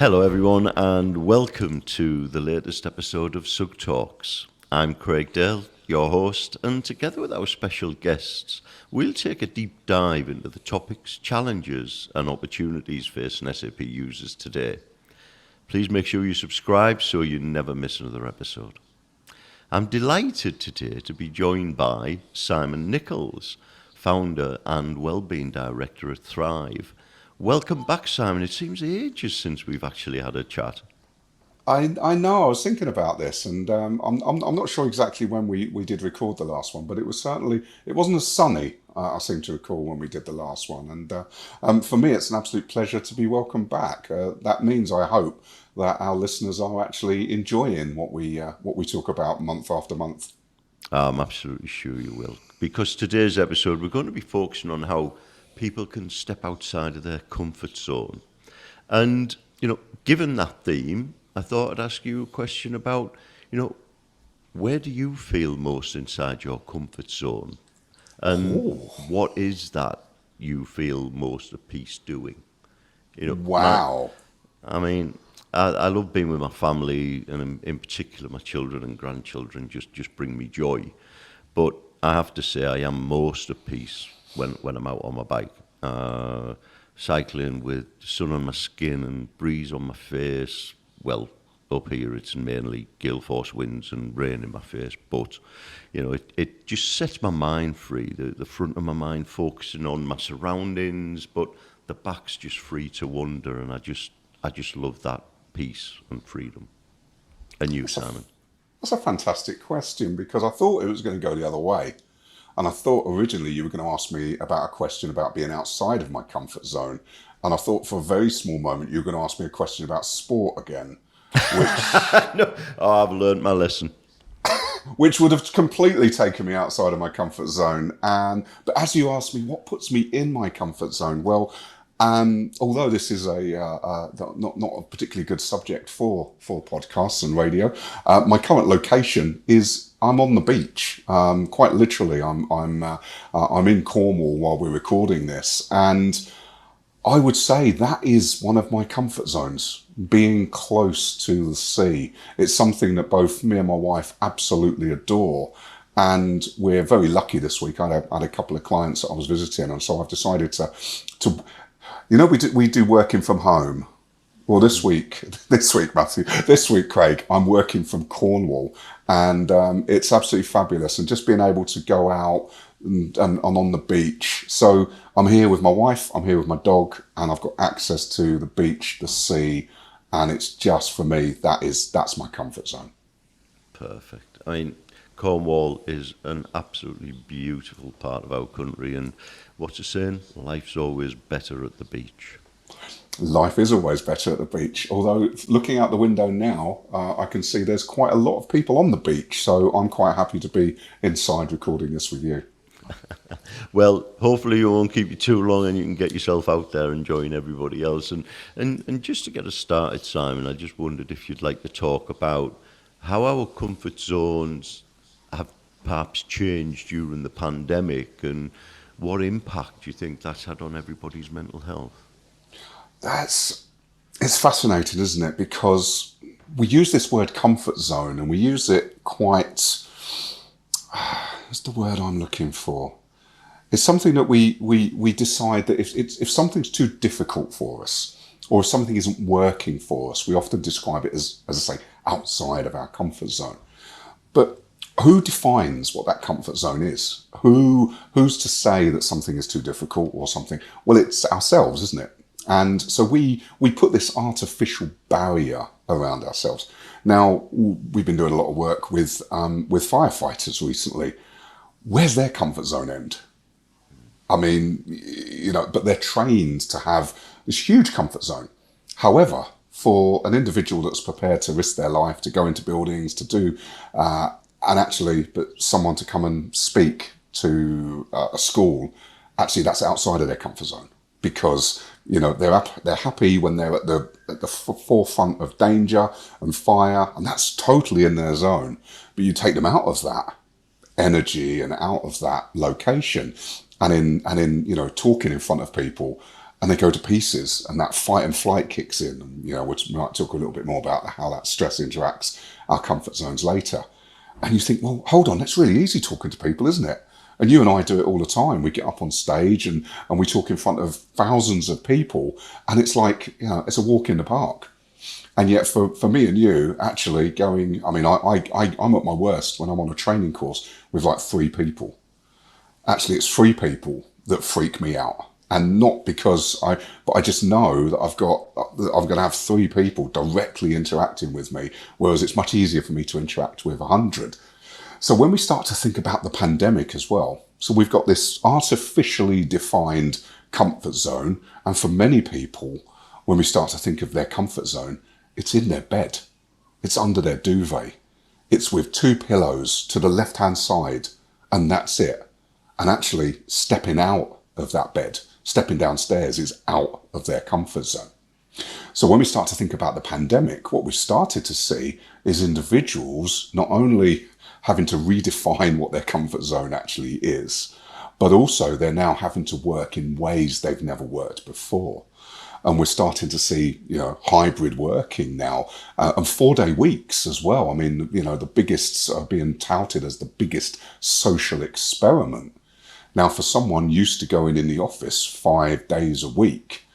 Hello everyone and welcome to the latest episode of SUGTalks. I'm Craig Dale, your host, and together with our special guests, we'll take a deep dive into the topics, challenges and opportunities facing SAP users today. Please make sure you subscribe so you never miss another episode. I'm delighted today to be joined by Simon Nichols, founder and Wellbeing Director at Thrive. Welcome back, Simon. It seems ages since we've actually had a chat. I know. I was thinking about this, and I'm not sure exactly when we did record the last one, but it wasn't as sunny. I seem to recall when we did the last one, and for me, it's an absolute pleasure to be welcomed back. That means I hope that our listeners are actually enjoying what we talk about month after month. I'm absolutely sure you will. Because today's episode, we're going to be focusing on how people can step outside of their comfort zone. And, given that theme, I thought I'd ask you a question about, where do you feel most inside your comfort zone? And what is that you feel most at peace doing? Wow. I love being with my family, and in particular my children and grandchildren just bring me joy. But I have to say I am most at peace when I'm out on my bike, cycling with the sun on my skin and breeze on my face. Well, up here it's mainly gale force winds and rain in my face, but it just sets my mind free. The front of my mind focusing on my surroundings, but the back's just free to wander, and I just love that peace and freedom. And you, Simon? That's a fantastic question, because I thought it was going to go the other way. And I thought originally you were going to ask me about a question about being outside of my comfort zone. And I thought for a very small moment you were going to ask me a question about sport again, No, I've learned my lesson. which would have completely taken me outside of my comfort zone. But as you asked me, what puts me in my comfort zone? Well, although this is not a particularly good subject for podcasts and radio, my current location is I'm on the beach. Quite literally, I'm in Cornwall while we're recording this, and I would say that is one of my comfort zones. Being close to the sea, it's something that both me and my wife absolutely adore. And we're very lucky this week. I had a couple of clients that I was visiting, and so I've decided to we do working from home. Well, this week, Matthew, this week, Craig, I'm working from Cornwall, and it's absolutely fabulous. And just being able to go out and on the beach. So I'm here with my wife, I'm here with my dog, and I've got access to the beach, the sea, and it's just, for me, that's my comfort zone. Perfect. Cornwall is an absolutely beautiful part of our country, and what's the saying? Life's always better at the beach. Life is always better at the beach, although looking out the window now, I can see there's quite a lot of people on the beach, so I'm quite happy to be inside recording this with you. Well, hopefully you won't keep you too long and you can get yourself out there enjoying everybody else. And just to get us started, Simon, I just wondered if you'd like to talk about how our comfort zones have perhaps changed during the pandemic, and what impact do you think that's had on everybody's mental health? It's fascinating, isn't it? Because we use this word comfort zone, and we use it quite, what's the word I'm looking for? It's something that we decide that if something's too difficult for us, or if something isn't working for us, we often describe it as I say, outside of our comfort zone. But who defines what that comfort zone is? Who's to say that something is too difficult or something? Well, it's ourselves, isn't it? And so we put this artificial barrier around ourselves. Now, we've been doing a lot of work with firefighters recently. Where's their comfort zone end? But they're trained to have this huge comfort zone. However, for an individual that's prepared to risk their life, to go into buildings, to do, but someone to come and speak to a school, actually that's outside of their comfort zone, because they're happy when they're at the forefront of danger and fire, and that's totally in their zone. But you take them out of that energy and out of that location, and in talking in front of people, and they go to pieces, and that fight and flight kicks in. And, we might talk a little bit more about how that stress interacts our comfort zones later. And you think, well, hold on, that's really easy talking to people, isn't it? And you and I do it all the time. We get up on stage and we talk in front of thousands of people, and it's like, it's a walk in the park. And yet for me and you, actually going, I'm at my worst when I'm on a training course with like 3 people. Actually, it's 3 people that freak me out. And not because but I just know that I'm going to have 3 people directly interacting with me, whereas it's much easier for me to interact with 100. So when we start to think about the pandemic as well, so we've got this artificially defined comfort zone. And for many people, when we start to think of their comfort zone, it's in their bed. It's under their duvet. It's with 2 pillows to the left-hand side, and that's it. And actually stepping out of that bed, stepping downstairs, is out of their comfort zone. So when we start to think about the pandemic, what we've started to see is individuals not only having to redefine what their comfort zone actually is, but also they're now having to work in ways they've never worked before. And we're starting to see, hybrid working now, and 4-day weeks as well. I mean, the biggest are being touted as the biggest social experiment. Now, for someone used to going in the office 5 days a week,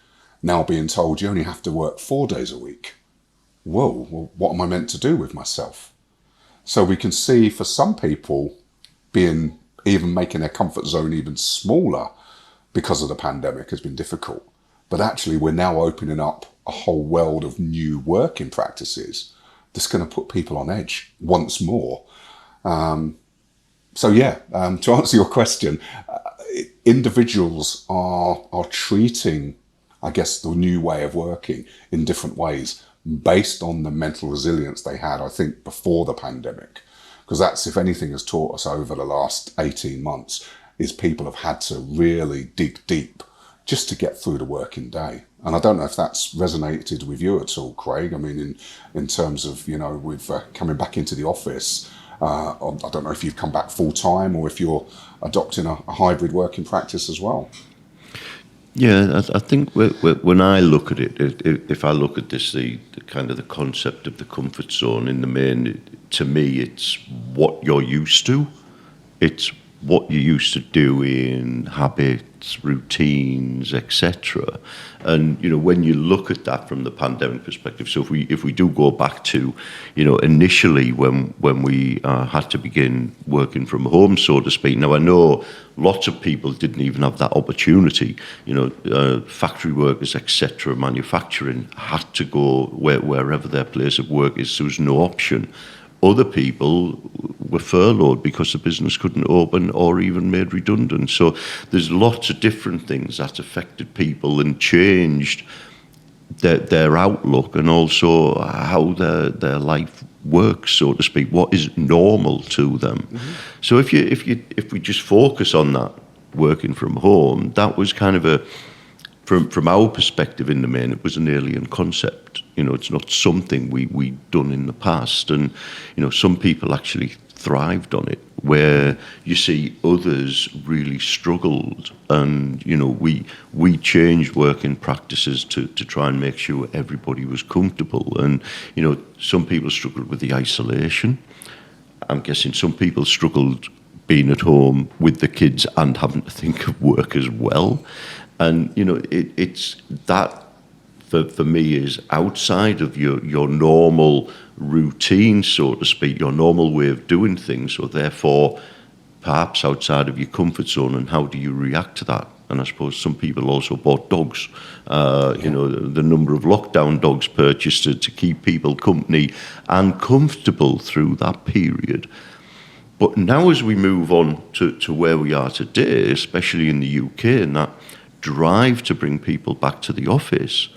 now being told you only have to work 4 days a week. Whoa, well, what am I meant to do with myself? So we can see for some people even making their comfort zone even smaller because of the pandemic has been difficult. But actually, we're now opening up a whole world of new working practices that's going to put people on edge once more. To answer your question, individuals are treating, I guess, the new way of working in different ways based on the mental resilience they had, I think, before the pandemic. Because that's, if anything, has taught us over the last 18 months, is people have had to really dig deep just to get through the working day. And I don't know if that's resonated with you at all, Craig. I mean, in terms of, with coming back into the office, I don't know if you've come back full time or if you're adopting a hybrid working practice as well. Yeah, I think when I look at it, if I look at this, the kind of the concept of the comfort zone in the main, to me, it's what you're used to. It's what you're used to doing, habits, routines, etc. And when you look at that from the pandemic perspective, so if we do go back to initially when we had to begin working from home, so to speak. Now I know lots of people didn't even have that opportunity. Factory workers, etc., manufacturing had to go wherever their place of work is. So there was no option. Other people were furloughed because the business couldn't open or even made redundant. So there's lots of different things that affected people and changed their outlook and also how their life works, so to speak, what is normal to them. Mm-hmm. So if we just focus on that, working from home, that was kind of from our perspective in the main, it was an alien concept. It's not something we'd done in the past. And, some people actually thrived on it, where you see others really struggled. And, we changed working practices to try and make sure everybody was comfortable. And, some people struggled with the isolation. I'm guessing some people struggled being at home with the kids and having to think of work as well. And, it's that, for me, is outside of your normal routine, so to speak, your normal way of doing things. So therefore, perhaps outside of your comfort zone, and how do you react to that? And I suppose some people also bought dogs. The number of lockdown dogs purchased to keep people company and comfortable through that period. But now as we move on to where we are today, especially in the UK, and that drive to bring people back to the office,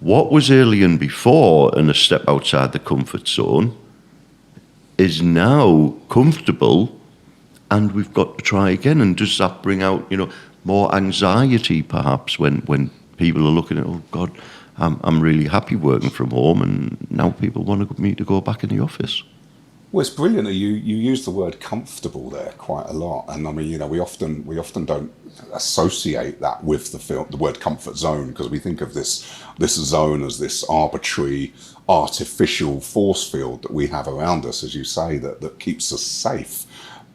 what was alien before and a step outside the comfort zone is now comfortable, and we've got to try again. And does that bring out, more anxiety perhaps when people are looking at, oh God, I'm really happy working from home, and now people want me to go back in the office? Well, it's brilliant that you use the word comfortable there quite a lot, and I mean, we often don't associate that with the word comfort zone, because we think of this zone as this arbitrary, artificial force field that we have around us, as you say, that keeps us safe.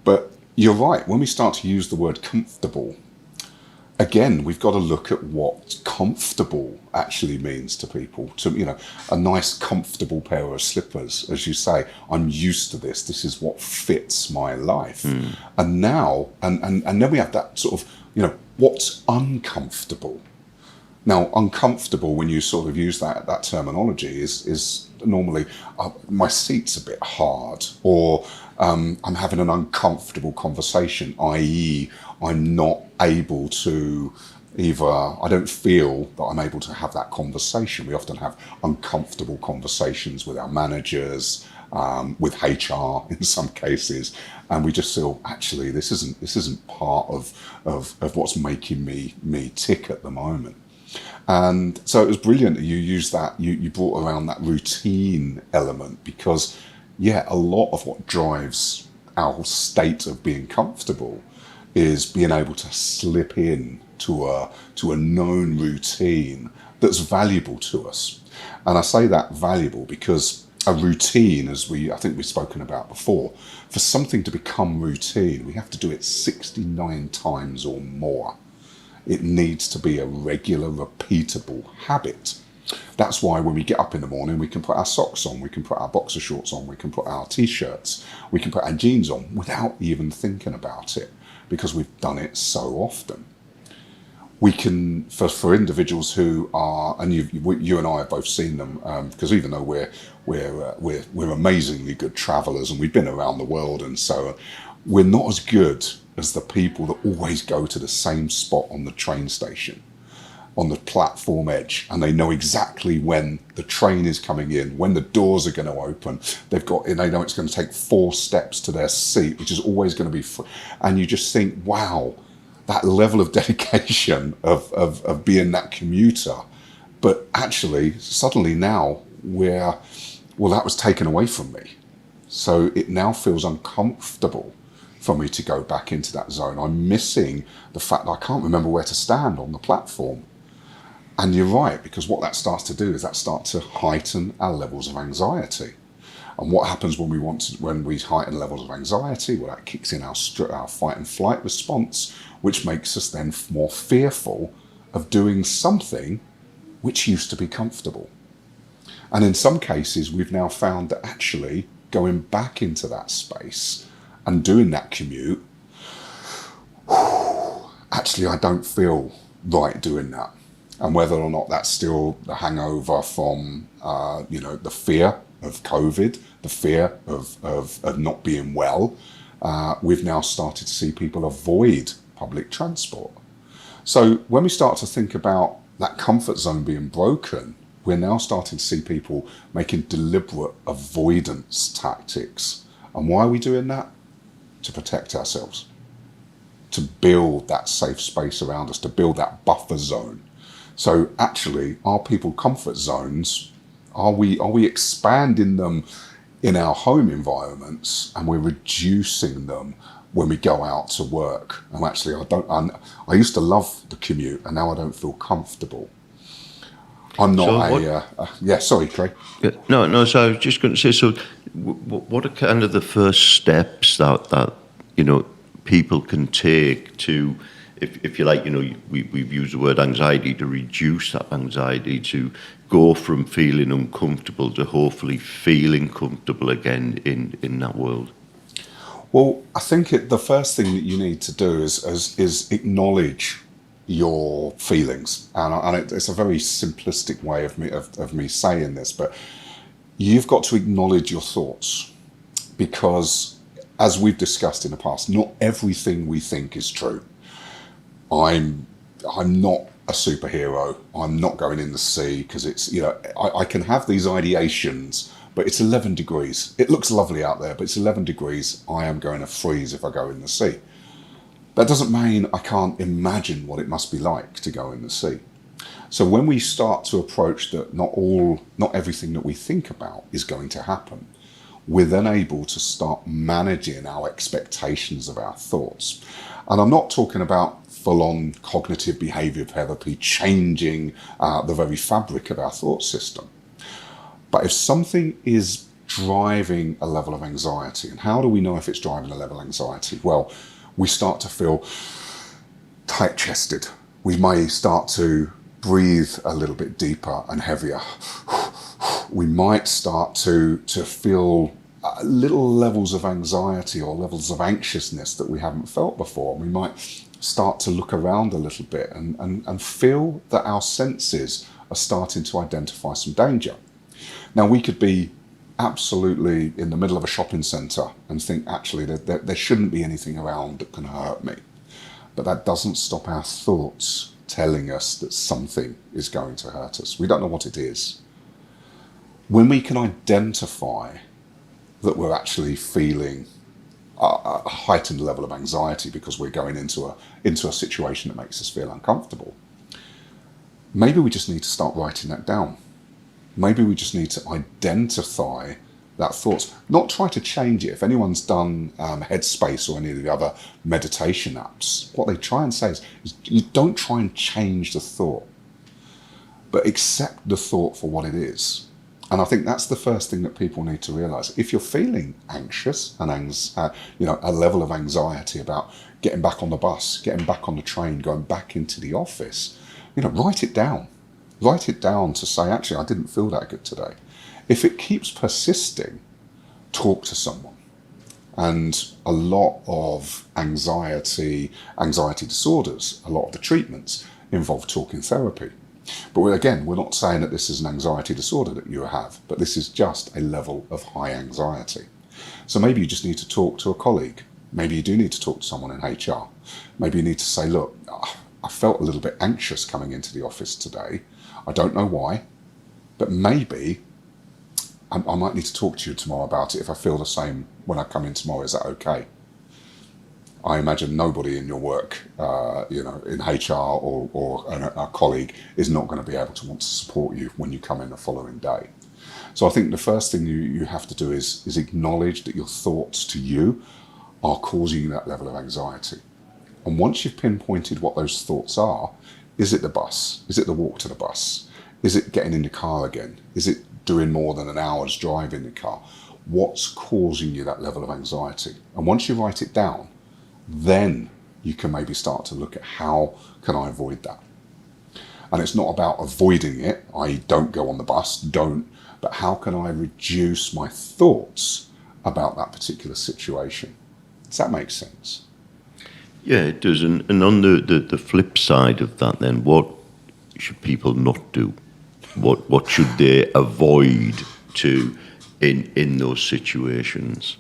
But you're right. When we start to use the word comfortable, again, we've got to look at what comfortable actually means to people. To, a nice, comfortable pair of slippers, as you say, I'm used to this. This is what fits my life. And now, and then we have that sort of, what's uncomfortable. Now, uncomfortable, when you sort of use that terminology, is normally my seat's a bit hard, or I'm having an uncomfortable conversation, i.e., I'm not able to I don't feel that I'm able to have that conversation. We often have uncomfortable conversations with our managers, with HR in some cases, and we just feel, actually, this isn't part of what's making me tick at the moment. And so it was brilliant that you used that, you brought around that routine element, because, yeah, a lot of what drives our state of being comfortable is being able to slip in to a known routine that's valuable to us. And I say that valuable because a routine, as I think we've spoken about before, for something to become routine, we have to do it 69 times or more. It needs to be a regular, repeatable habit. That's why when we get up in the morning, we can put our socks on, we can put our boxer shorts on, we can put our t-shirts, we can put our jeans on without even thinking about it, because we've done it so often. We can, for individuals who are, and you and I have both seen them, because even though we're amazingly good travellers and we've been around the world and so on, we're not as good as the people that always go to the same spot on the train station, on the platform edge, and they know exactly when the train is coming in, when the doors are going to open. They know it's going to take 4 steps to their seat, which is always going to be free. And you just think, wow, that level of dedication of being that commuter. But actually, suddenly now that was taken away from me. So it now feels uncomfortable for me to go back into that zone. I'm missing the fact that I can't remember where to stand on the platform. And you're right, because what that starts to do is that starts to heighten our levels of anxiety. And what happens when we heighten levels of anxiety? Well, that kicks in our fight and flight response, which makes us then more fearful of doing something which used to be comfortable. And in some cases, we've now found that actually going back into that space and doing that commute, actually, I don't feel right doing that. And whether or not that's still the hangover from, the fear of COVID, the fear of not being well, we've now started to see people avoid public transport. So when we start to think about that comfort zone being broken, we're now starting to see people making deliberate avoidance tactics. And why are we doing that? To protect ourselves, to build that safe space around us, to build that buffer zone. So actually, are people comfort zones? Are we expanding them in our home environments, and we're reducing them when we go out to work? And actually, I used to love the commute, and now I don't feel comfortable. I'm not sorry, Craig. No. So I was just going to say, so what are kind of the first steps that people can take to, if you like, we've used the word anxiety, to reduce that anxiety, to go from feeling uncomfortable to hopefully feeling comfortable again in that world? Well, I think the first thing that you need to do is acknowledge your feelings, and it's a very simplistic way of me saying this, but you've got to acknowledge your thoughts, because as we've discussed in the past, not everything we think is true. I'm not a superhero. I'm not going in the sea because it's, I can have these ideations, but it's 11 degrees. It looks lovely out there, but it's 11 degrees. I am going to freeze if I go in the sea. That doesn't mean I can't imagine what it must be like to go in the sea. So when we start to approach that not everything that we think about is going to happen, we're then able to start managing our expectations of our thoughts. And I'm not talking about full-on cognitive behavior therapy, changing the very fabric of our thought system. But if something is driving a level of anxiety, and how do we know if it's driving a level of anxiety? Well, we start to feel tight-chested. We may start to breathe a little bit deeper and heavier. We might start to feel little levels of anxiety or levels of anxiousness that we haven't felt before. We might start to look around a little bit and feel that our senses are starting to identify some danger. Now, we could be absolutely in the middle of a shopping centre and think, actually, there shouldn't be anything around that can hurt me. But that doesn't stop our thoughts telling us that something is going to hurt us. We don't know what it is. When we can identify that we're actually feeling a heightened level of anxiety because we're going into a situation that makes us feel uncomfortable, maybe we just need to start writing that down. Maybe we just need to identify that thought, not try to change it. If anyone's done Headspace or any of the other meditation apps, what they try and say is you don't try and change the thought, but accept the thought for what it is. And I think that's the first thing that people need to realise. If you're feeling anxious and a level of anxiety about getting back on the bus, getting back on the train, going back into the office, write it down. Write it down to say, actually, I didn't feel that good today. If it keeps persisting, talk to someone. And a lot of anxiety disorders, a lot of the treatments involve talking therapy. But we're not saying that this is an anxiety disorder that you have, but this is just a level of high anxiety. So maybe you just need to talk to a colleague. Maybe you do need to talk to someone in HR. Maybe you need to say, look, I felt a little bit anxious coming into the office today. I don't know why, but maybe I might need to talk to you tomorrow about it. If I feel the same when I come in tomorrow, is that okay? I imagine nobody in your work, in HR or a colleague is not going to be able to want to support you when you come in the following day. So I think the first thing you have to do is acknowledge that your thoughts to you are causing you that level of anxiety. And once you've pinpointed what those thoughts are, is it the bus? Is it the walk to the bus? Is it getting in the car again? Is it doing more than an hour's drive in the car? What's causing you that level of anxiety? And once you write it down, then you can maybe start to look at how can I avoid that? And it's not about avoiding it, i.e. don't go on the bus, but how can I reduce my thoughts about that particular situation? Does that make sense? Yeah, it does. And on the flip side of that then, what should people not do? What should they avoid in those situations?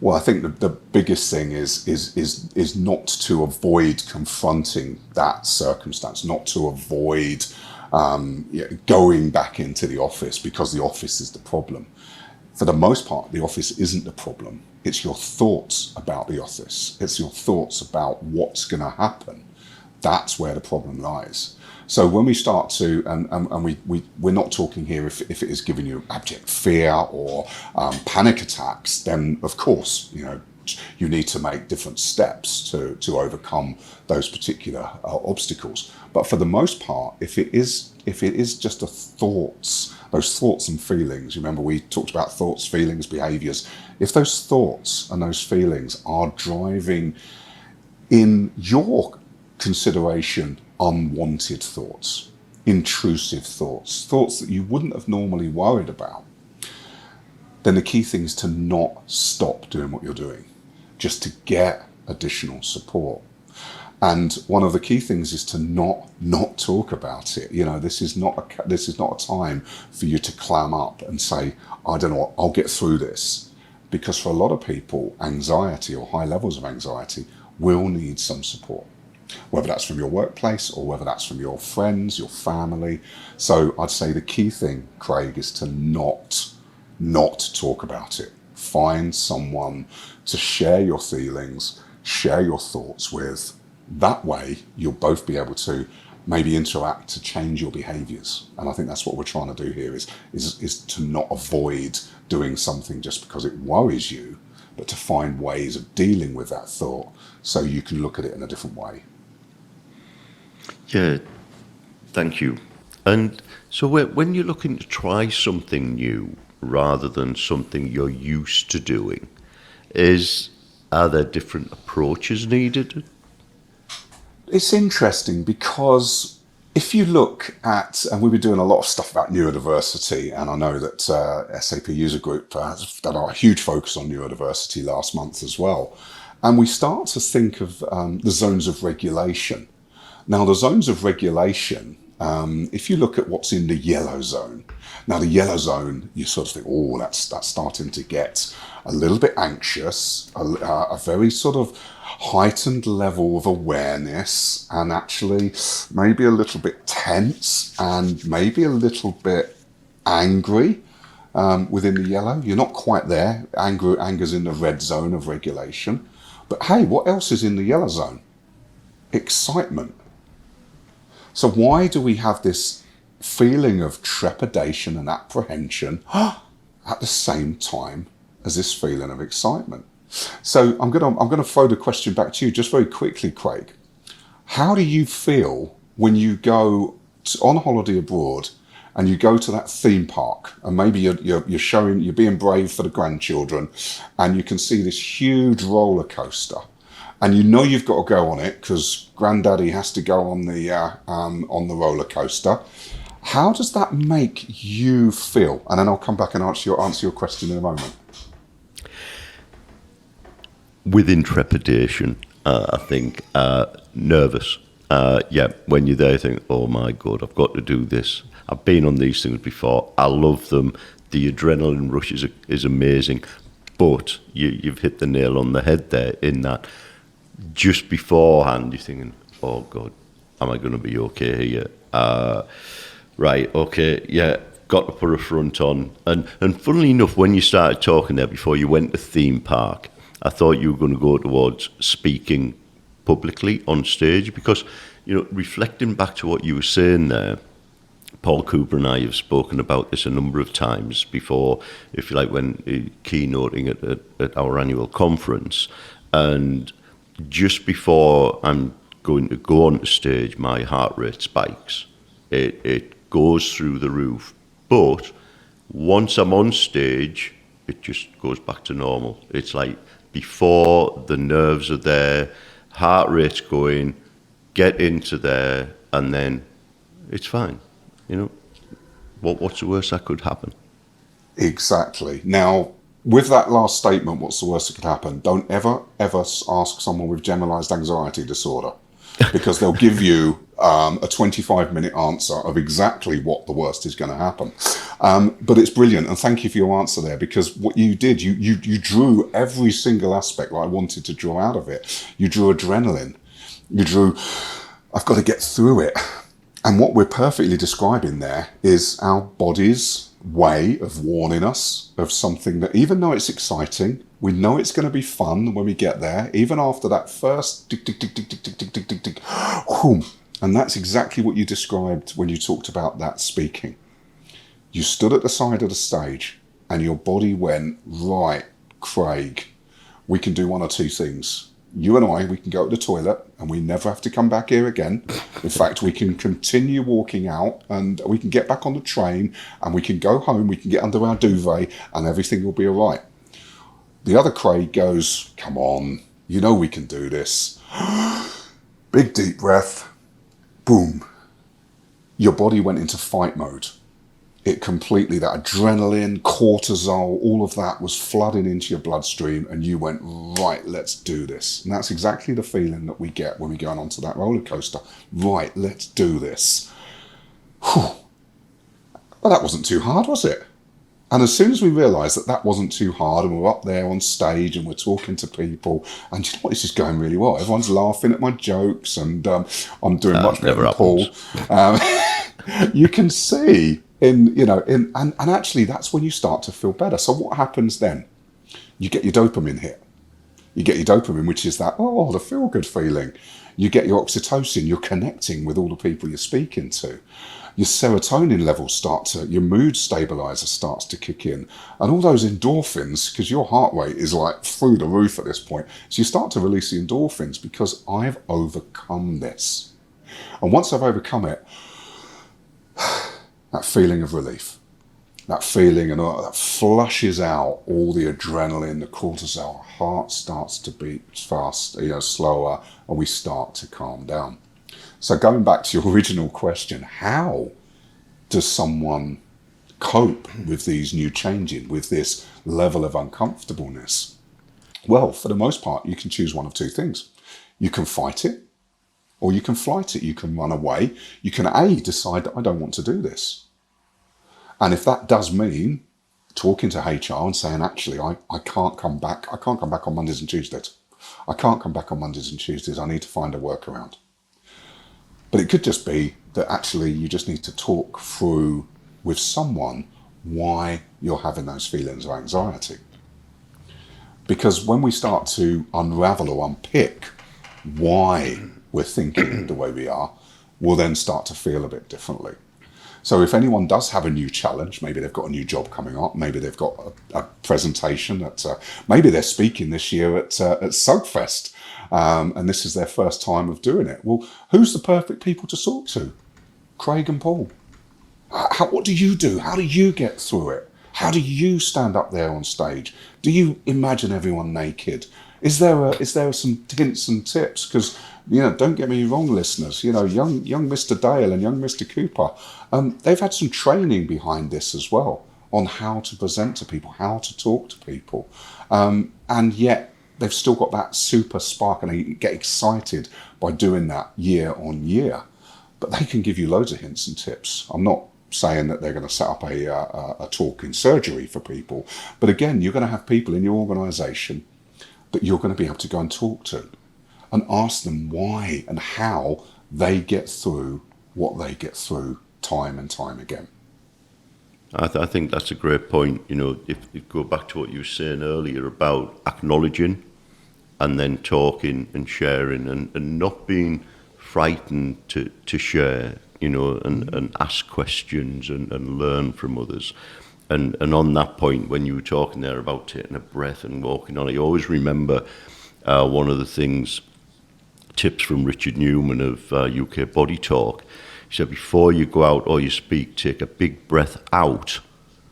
Well, I think the biggest thing is not to avoid confronting that circumstance, not to avoid going back into the office because the office is the problem. For the most part, the office isn't the problem. It's your thoughts about the office. It's your thoughts about what's going to happen. That's where the problem lies. So when we start to, and we're not talking here if it is giving you abject fear or panic attacks, then of course, you need to make different steps to overcome those particular obstacles. But for the most part, if it is just those thoughts and feelings, remember we talked about thoughts, feelings, behaviours. If those thoughts and those feelings are driving in your consideration unwanted thoughts, intrusive thoughts that you wouldn't have normally worried about, then the key thing is to not stop doing what you're doing, just to get additional support. And one of the key things is to not talk about it. This is not a time for you to clam up and say, I don't know what, I'll get through this. Because for a lot of people, anxiety or high levels of anxiety will need some support, whether that's from your workplace or whether that's from your friends, your family. So I'd say the key thing, Craig, is to not talk about it. Find someone to share your feelings, share your thoughts with. That way, you'll both be able to maybe interact to change your behaviors. And I think that's what we're trying to do here is to not avoid doing something just because it worries you, but to find ways of dealing with that thought so you can look at it in a different way. Yeah, thank you. And so when you're looking to try something new rather than something you're used to doing, are there different approaches needed? It's interesting because if you look at, and we've been doing a lot of stuff about neurodiversity, and I know that SAP User Group has done a huge focus on neurodiversity last month as well. And we start to think of the zones of regulation. Now, the zones of regulation, if you look at what's in the yellow zone, now the yellow zone, you sort of think, oh, that's starting to get a little bit anxious, a very sort of heightened level of awareness, and actually maybe a little bit tense and maybe a little bit angry within the yellow. You're not quite there. Anger's in the red zone of regulation. But hey, what else is in the yellow zone? Excitement. So why do we have this feeling of trepidation and apprehension at the same time as this feeling of excitement? So I'm going to throw the question back to you just very quickly, Craig. How do you feel when you go on holiday abroad and you go to that theme park, and maybe you're being brave for the grandchildren, and you can see this huge roller coaster, and you know you've got to go on it because Granddaddy has to go on the roller coaster? How does that make you feel? And then I'll come back and answer your question in a moment. With trepidation, I think, nervous. When you're there, you think, oh my God, I've got to do this. I've been on these things before. I love them. The adrenaline rush is amazing. But you've hit the nail on the head there in that just beforehand, you're thinking, oh God, am I going to be okay here? Right, okay, yeah, got to put a front on. And funnily enough, when you started talking there before you went to theme park, I thought you were going to go towards speaking publicly on stage because, reflecting back to what you were saying there, Paul Cooper and I have spoken about this a number of times before, if you like, when keynoting at our annual conference. And just before I'm going to go on the stage, my heart rate spikes. It goes through the roof. But once I'm on stage, it just goes back to normal. It's like before the nerves are there, heart rate's going, get into there, and then it's fine. What's the worst that could happen? Exactly. Now, with that last statement, what's the worst that could happen? Don't ever ask someone with generalized anxiety disorder, because they'll give you a 25-minute answer of exactly what the worst is going to happen. But it's brilliant, and thank you for your answer there, because what you did, you drew every single aspect that I wanted to draw out of it. You drew adrenaline. You drew, I've got to get through it. And what we're perfectly describing there is our body's way of warning us of something that, even though it's exciting, we know it's going to be fun when we get there, even after that first tick, tick, tick, tick, tick, tick, tick, tick, tick, tick, whoom. And that's exactly what you described when you talked about that speaking. You stood at the side of the stage and your body went, right, Craig, we can do one or two things. You and I, we can go to the toilet and we never have to come back here again. In fact, we can continue walking out and we can get back on the train and we can go home, we can get under our duvet and everything will be all right. The other Craig goes, come on, you know we can do this. Big deep breath, boom. Your body went into fight mode. It completely, that adrenaline, cortisol, all of that was flooding into your bloodstream and you went, right, let's do this. And that's exactly the feeling that we get when we go onto that roller coaster. Right, let's do this. Whew. Well, that wasn't too hard, was it? And as soon as we realised that that wasn't too hard and we're up there on stage and we're talking to people and you know what, it's just going really well. Everyone's laughing at my jokes and I'm doing much better than Paul. You can see and actually that's when you start to feel better. So what happens then? You get your dopamine hit. You get your dopamine, which is that, oh, the feel-good feeling. You get your oxytocin, you're connecting with all the people you're speaking to. Your serotonin levels your mood stabilizer starts to kick in. And all those endorphins, because your heart rate is like through the roof at this point. So you start to release the endorphins because I've overcome this. And once I've overcome it, that feeling of relief, that feeling and that flushes out all the adrenaline, the cortisol, our heart starts to beat fast, slower, and we start to calm down. So going back to your original question, how does someone cope with these new changes, with this level of uncomfortableness? Well, for the most part, you can choose one of two things. You can fight it, or you can flight it. You can run away. You can decide that I don't want to do this. And if that does mean talking to HR and saying, actually, I can't come back. I can't come back on Mondays and Tuesdays. I can't come back on Mondays and Tuesdays. I need to find a workaround. But it could just be that actually you just need to talk through with someone why you're having those feelings of anxiety. Because when we start to unravel or unpick why we're thinking the way we are, we'll then start to feel a bit differently. So if anyone does have a new challenge, maybe they've got a new job coming up, maybe they've got a presentation, maybe they're speaking this year at SUGFest, and this is their first time of doing it. Well, who's the perfect people to talk to? Craig and Paul. What do you do? How do you get through it? How do you stand up there on stage? Do you imagine everyone naked? Is there some hints and tips? Because don't get me wrong, listeners. Young Mr. Dale and young Mr. Cooper, they've had some training behind this as well on how to present to people, how to talk to people, and yet they've still got that super spark and they get excited by doing that year on year. But they can give you loads of hints and tips. I'm not saying that they're going to set up a talk in surgery for people, but again, you're going to have people in your organisation that you're going to be able to go and talk to and ask them why and how they get through what they get through time and time again. I think that's a great point. If you go back to what you were saying earlier about acknowledging and then talking and sharing and not being frightened to share, and ask questions and learn from others. And on that point, when you were talking there about taking a breath and walking on, I always remember one of the tips from Richard Newman of UK Body Talk. He said, before you go out or you speak, take a big breath out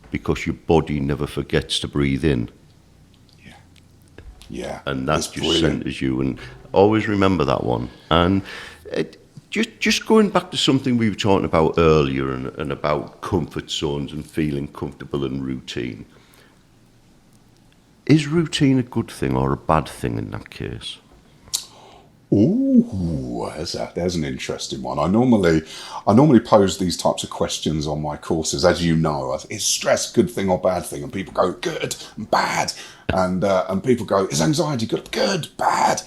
because your body never forgets to breathe in. Yeah. And that just centers you. And always remember that one. And just going back to something we were talking about earlier and about comfort zones and feeling comfortable in routine. Is routine a good thing or a bad thing in that case? Ooh, there's an interesting one. I normally pose these types of questions on my courses. As you know, is stress a good thing or bad thing? And people go, good and bad. And people go, is anxiety good, bad?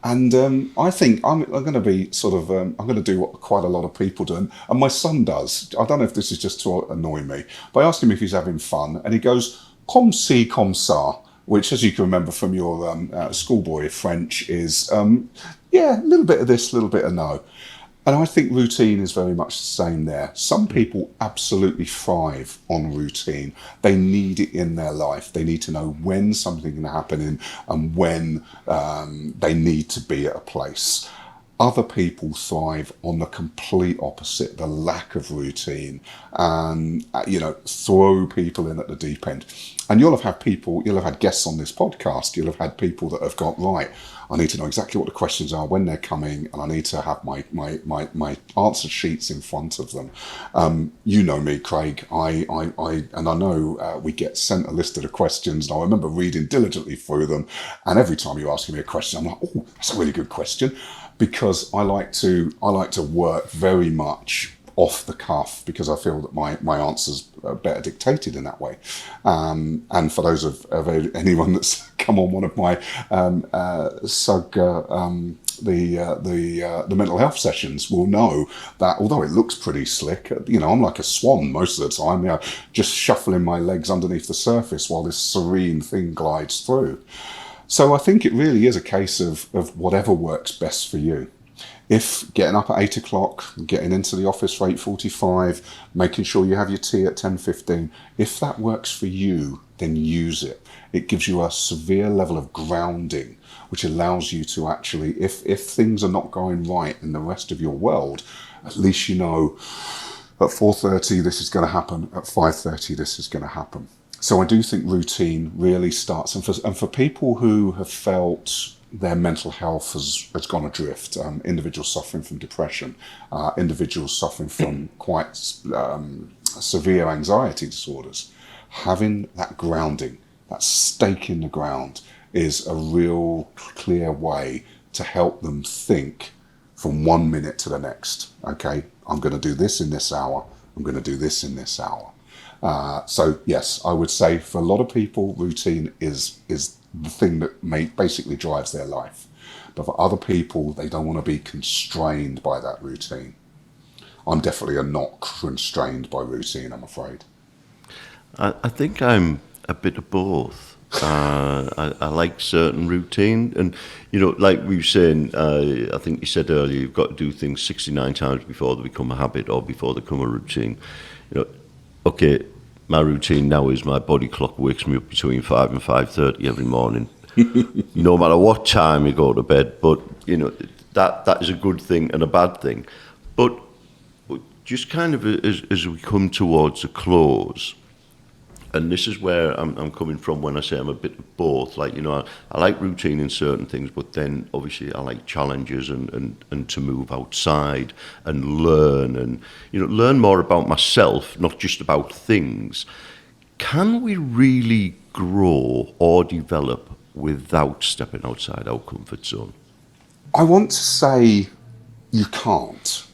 And I think I'm going to be I'm going to do what quite a lot of people do. And my son does. I don't know if this is just to annoy me, but I ask him if he's having fun. And he goes, comme ci, comme ça, which, as you can remember from your schoolboy French, is, a little bit of this, a little bit of no. And I think routine is very much the same there. Some people absolutely thrive on routine. They need it in their life. They need to know when something can happen and when they need to be at a place. Other people thrive on the complete opposite, the lack of routine, and throw people in at the deep end. And you'll have had guests on this podcast. You'll have had people that have got, right, I need to know exactly what the questions are, when they're coming, and I need to have my answer sheets in front of them. You know me, Craig. I know we get sent a list of the questions, and I remember reading diligently through them. And every time you're asking me a question, I'm like, oh, that's a really good question, because I like to work very much off the cuff, because I feel that my answers are better dictated in that way. And for those of anyone that's come on one of my the mental health sessions will know that although it looks pretty slick, I'm like a swan most of the time, just shuffling my legs underneath the surface while this serene thing glides through. So I think it really is a case of whatever works best for you. If getting up at 8 o'clock, getting into the office for 8:45, making sure you have your tea at 10:15, if that works for you, then use it. It gives you a severe level of grounding, which allows you to actually, if things are not going right in the rest of your world, at least you know at 4:30 this is going to happen, at 5:30 this is going to happen. So I do think routine really starts, and for people who have felt their mental health has gone adrift, individuals suffering from depression, individuals suffering from quite severe anxiety disorders, having that grounding, that stake in the ground, is a real clear way to help them think from 1 minute to the next. Okay, I'm going to do this in this hour, I'm going to do this in this hour. So yes, I would say for a lot of people, routine is the thing that basically drives their life. But for other people, they don't want to be constrained by that routine. I'm definitely not constrained by routine, I'm afraid. I think I'm a bit of both. I like certain routine, and like we were saying, I think you said earlier, you've got to do things 69 times before they become a habit or before they become a routine. Okay, my routine now is my body clock wakes me up between 5 and 5:30 every morning, no matter what time you go to bed. But that is a good thing and a bad thing. But just kind of as we come towards a close, and this is where I'm coming from when I say I'm a bit of both. Like, I like routine in certain things, but then obviously I like challenges and to move outside and learn and, learn more about myself, not just about things. Can we really grow or develop without stepping outside our comfort zone? I want to say you can't.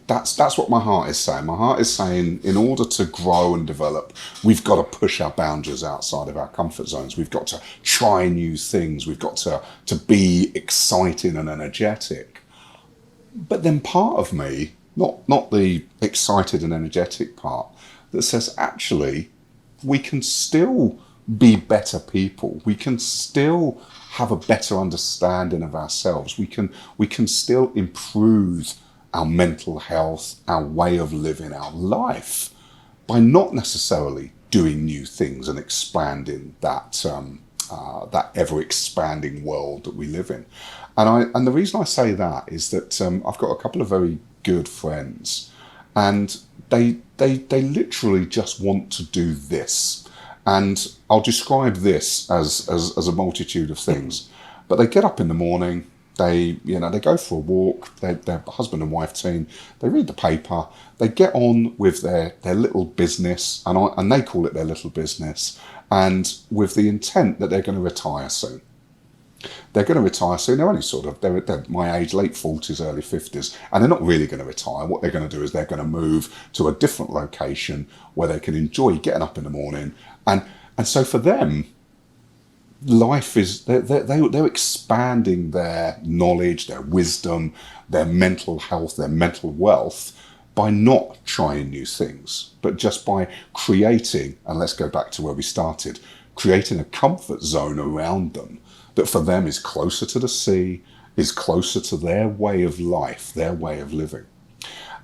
That's what my heart is saying. My heart is saying in order to grow and develop, we've got to push our boundaries outside of our comfort zones. We've got to try new things. We've got to be exciting and energetic. But then part of me, not the excited and energetic part, that says actually we can still be better people. We can still have a better understanding of ourselves. We can still improve our mental health, our way of living, our life, by not necessarily doing new things and expanding that ever expanding world that we live in. And the reason I say that is that I've got a couple of very good friends, and they literally just want to do this. And I'll describe this as a multitude of things. But they get up in the morning. They go for a walk. They're husband and wife team. They read the paper. They get on with their little business, and they call it their little business, and with the intent that they're going to retire soon. They're going to retire soon. They're only they're my age, late 40s, early 50s, and they're not really going to retire. What they're going to do is they're going to move to a different location where they can enjoy getting up in the morning, and so for them, life is they're expanding their knowledge, their wisdom, their mental health, their mental wealth by not trying new things, but just by creating, and let's go back to where we started, creating a comfort zone around them that for them is closer to the sea, is closer to their way of life, their way of living.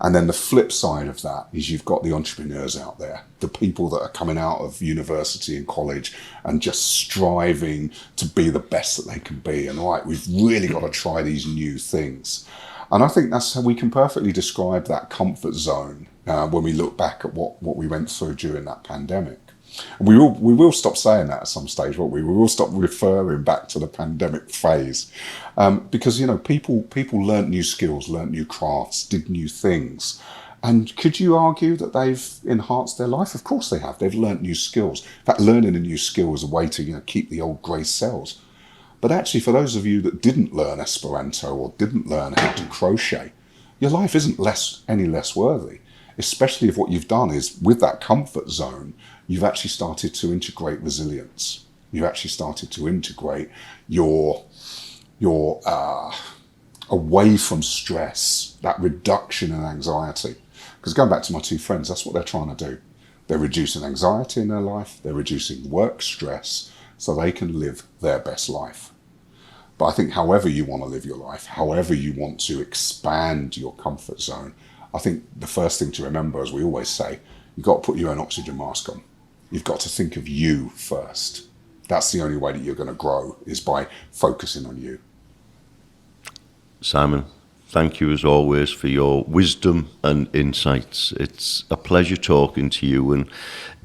And then the flip side of that is you've got the entrepreneurs out there, the people that are coming out of university and college and just striving to be the best that they can be. And right, we've really got to try these new things. And I think that's how we can perfectly describe that comfort zone when we look back at what we went through during that pandemic. And we will stop saying that at some stage, won't we? We will stop referring back to the pandemic phase, because people learnt new skills, learnt new crafts, did new things. And could you argue that they've enhanced their life? Of course they have. They've learnt new skills. In fact, learning a new skill is a way to keep the old grey cells. But actually, for those of you that didn't learn Esperanto or didn't learn how to crochet, your life isn't any less worthy. Especially if what you've done is, with that comfort zone, you've actually started to integrate resilience. You've actually started to integrate your away from stress, that reduction in anxiety. Because going back to my two friends, that's what they're trying to do. They're reducing anxiety in their life. They're reducing work stress. so they can live their best life. But I think however you want to live your life, however you want to expand your comfort zone, I think the first thing to remember, as we always say, you've got to put your own oxygen mask on. You've got to think of you first. That's the only way that you're going to grow, is by focusing on you. Simon, thank you as always for your wisdom and insights. It's a pleasure talking to you. And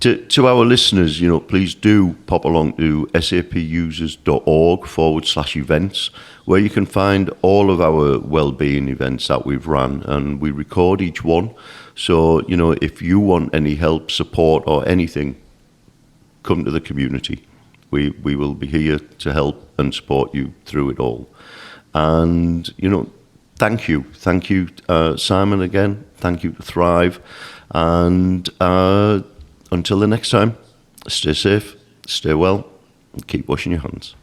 to our listeners, please do pop along to sapusers.org/events, where you can find all of our wellbeing events that we've run, and we record each one. So, if you want any help, support, or anything, come to the community. We will be here to help and support you through it all. And, thank you, Simon, again. Thank you to Thrive. And until the next time, stay safe, stay well, and keep washing your hands.